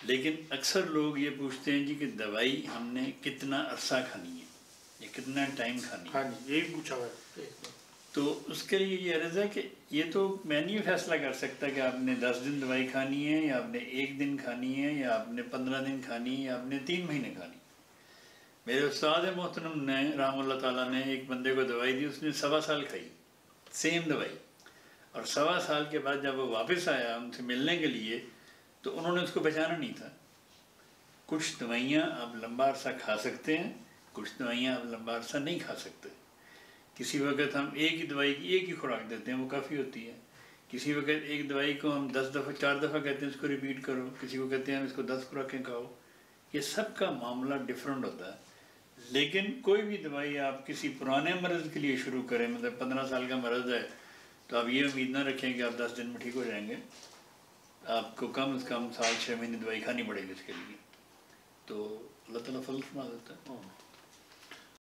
لیکن اکثر لوگ یہ پوچھتے ہیں جی کہ دوائی ہم نے کتنا عرصہ کھانی ہے یا کتنا ٹائم کھانی ہے. ہاں جی یہی پوچھا ہوا ہے. تو اس کے لیے یہ عرض ہے کہ یہ تو میں نہیں فیصلہ کر سکتا کہ آپ نے 10 دن دوائی کھانی ہے یا آپ نے 1 دن کھانی ہے یا آپ نے 15 دن کھانی ہے یا آپ نے 3 مہینے کھانی. میرے استاد محترم نے رحم اللہ تعالیٰ نے ایک بندے کو دوائی دی، اس نے 1.25 سال کھائی سیم دوائی، اور 1.25 سال کے بعد جب وہ واپس آیا ان سے ملنے کے لیے تو انہوں نے اس کو بچانا نہیں تھا. کچھ دوائیاں آپ لمبا عرصہ کھا سکتے ہیں، کچھ دوائیاں آپ لمبا عرصہ نہیں کھا سکتے. کسی وقت ہم ایک ہی دوائی کی ایک ہی خوراک دیتے ہیں، وہ کافی ہوتی ہے. کسی وقت ایک دوائی کو ہم 10 دفعہ 4 دفعہ کہتے ہیں اس کو ریپیٹ کرو، کسی کو کہتے ہیں ہم اس کو 10 خوراکیں کھاؤ. یہ سب کا معاملہ ڈیفرنٹ ہوتا ہے. لیکن کوئی بھی دوائی آپ کسی پرانے مرض کے لیے شروع کریں، مطلب 15 سال کا مرض ہے تو آپ یہ امید نہ رکھیں کہ آپ 10 دن میں ٹھیک ہو جائیں گے. آپ کو کم از کم 1 سال 6 مہینے دوائی کھانی پڑے گی اس کے لیے. تو اللہ تعالیٰ فضل فرما دیتا ہے.